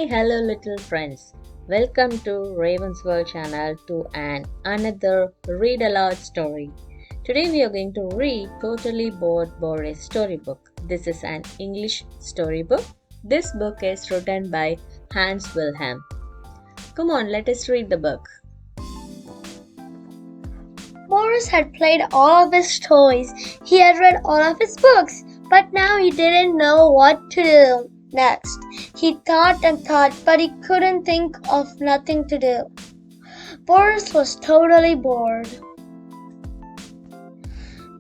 Hello little friends. Welcome to Raven's World channel to another read aloud story. Today we are going to read Totally Bored Boris storybook. This is an English storybook. This book is written by Hans Wilhelm. Come on, let us read the book. Boris had played all of his toys. He had read all of his books, but now he didn't know what to do next. He thought and thought, but he couldn't think of nothing to do. Boris was totally bored.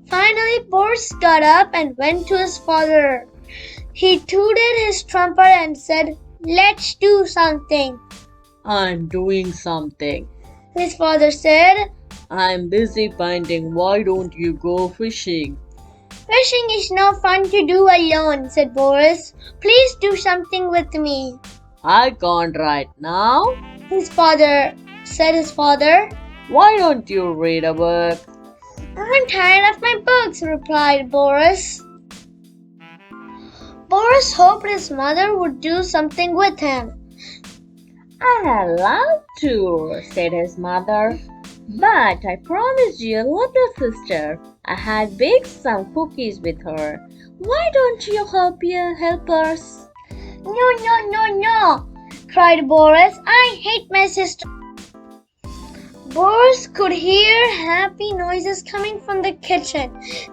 Finally, Boris got up and went to his father. He tooted his trumpet and said, "Let's do something." I'm doing something. His father said, I'm busy painting. Why don't you go fishing? "Fishing is no fun to do alone," said Boris. "Please do something with me." I can't right now. His father said. Why don't you read a book? "I'm tired of my books," replied Boris. Boris hoped his mother would do something with him. I'd love to, said his mother. But I promised your little sister I had baked some cookies with her. Why don't you help us? No, cried Boris. I hate my sister. Boris could hear happy noises coming from the kitchen.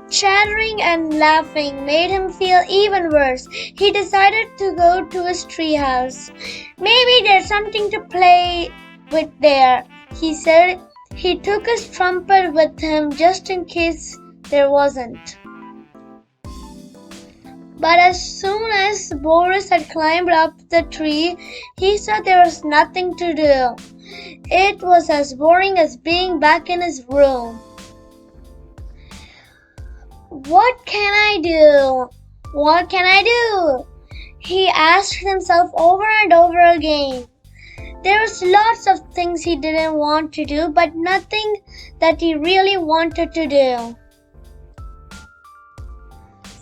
Chattering and laughing made him feel even worse. He decided to go to his treehouse. Maybe there's something to play with there, he said. He took his trumpet with him just in case there wasn't. But as soon as Boris had climbed up the tree, he saw there was nothing to do. It was as boring as being back in his room. What can I do? He asked himself over and over again. There was lots of things he didn't want to do, but nothing that he really wanted to do.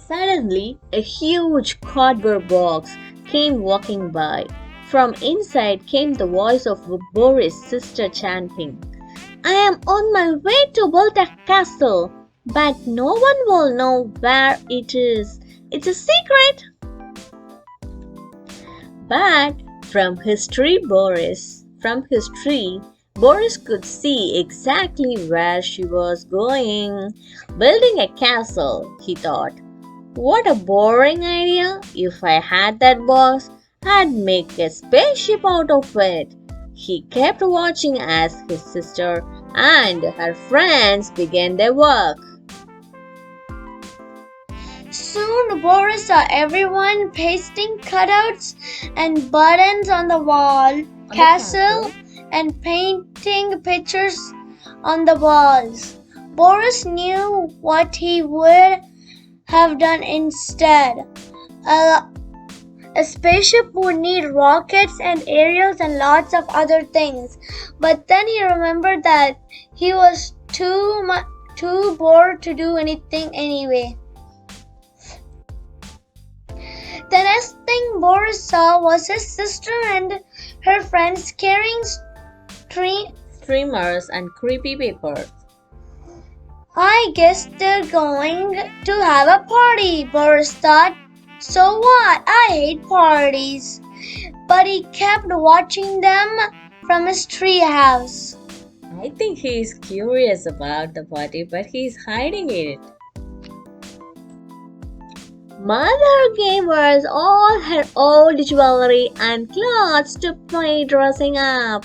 Suddenly, a huge cardboard box came walking by. From inside came the voice of Boris' sister chanting, I am on my way to build a castle, but no one will know where it is. It's a secret. But from his tree, Boris could see exactly where she was going. Building a castle, he thought. What a boring idea. If I had that box, I'd make a spaceship out of it. He kept watching as his sister and her friends began their work. Soon Boris saw everyone pasting cutouts and buttons on the castle and painting pictures on the walls. Boris knew what he would have done instead. A spaceship would need rockets and aerials and lots of other things. But then he remembered that he was too bored to do anything anyway. The next thing Boris saw was his sister and her friends carrying streamers and creepy papers. I guess they're going to have a party, Boris thought. So what? I hate parties. But he kept watching them from his treehouse. I think he is curious about the party, but he's hiding it. Mother gave us all her old jewelry and clothes to play dressing up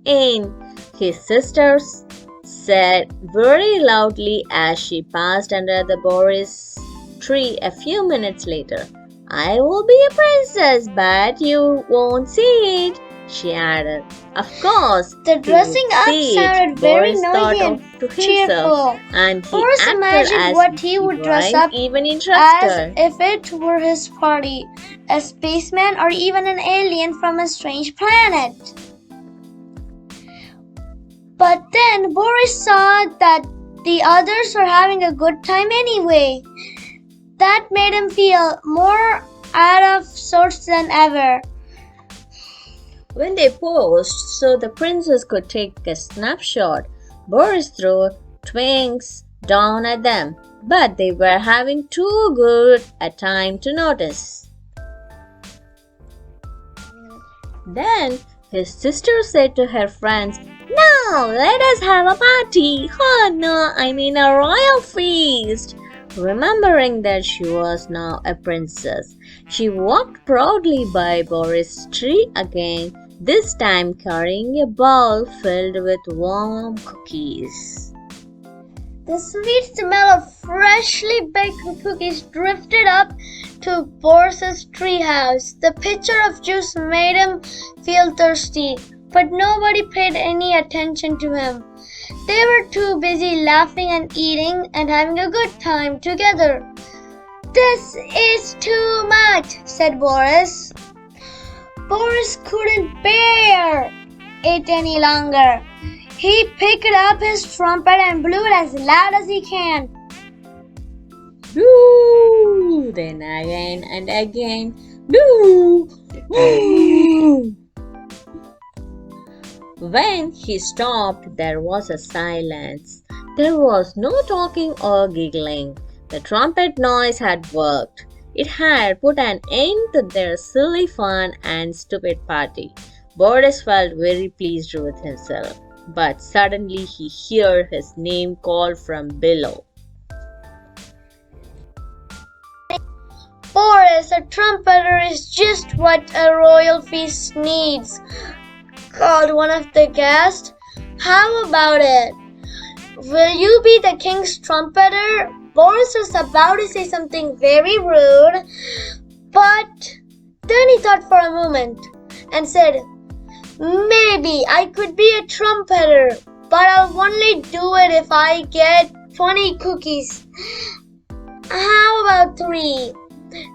in, his sisters said very loudly as she passed under the Boris tree a few minutes later. I will be a princess, but you won't see it, she added. Of course, the dressing up sounded very noisy and cheerful. And he Boris imagined what he would dress up even as if it were his party, a spaceman or even an alien from a strange planet. But then Boris saw that the others were having a good time anyway. That made him feel more out of sorts than ever. When they paused so the princess could take a snapshot, Boris threw twigs down at them, but they were having too good a time to notice. Then his sister said to her friends, "Now let us have a party. Oh no, I mean a royal feast." Remembering that she was now a princess, she walked proudly by Boris' tree again, this time carrying a bowl filled with warm cookies. The sweet smell of freshly baked cookies drifted up to Boris's treehouse. The pitcher of juice made him feel thirsty, but nobody paid any attention to him. They were too busy laughing and eating and having a good time together. "This is too much," said Boris. Boris couldn't bear it any longer. He picked up his trumpet and blew it as loud as he can. Boo! Then again and again. Boo! Boo! When he stopped, there was a silence. There was no talking or giggling. The trumpet noise had worked. It had put an end to their silly fun and stupid party. Boris felt very pleased with himself, but suddenly he heard his name called from below. "Boris, a trumpeter is just what a royal feast needs," called one of the guests. "How about it? Will you be the king's trumpeter?" Boris was about to say something very rude, but then he thought for a moment and said, "Maybe I could be a trumpeter, but I'll only do it if I get 20 cookies. How about 3?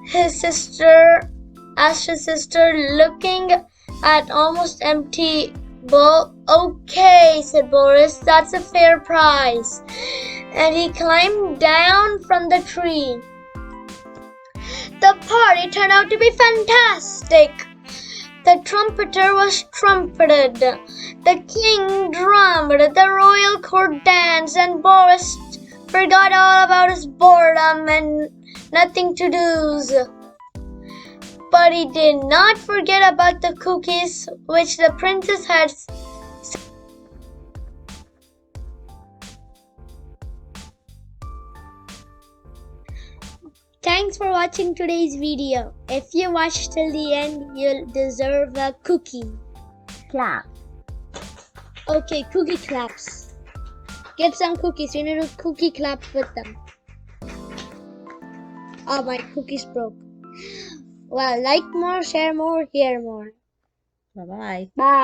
His sister asked his sister, looking at almost empty bowl. "Okay," said Boris, "that's a fair price." And he climbed down from the tree. The party turned out to be fantastic. The trumpeter was trumpeted, the king drummed, the royal court danced, and Boris forgot all about his boredom and nothing to do's. But he did not forget about the cookies which the princess had. Thanks for watching today's video. If you watched till the end, you'll deserve a cookie. Clap. Okay, cookie claps. Get some cookies. You need to cookie clap with them. Oh, my cookies broke. Well, like more, share more, hear more. Bye-bye. Bye.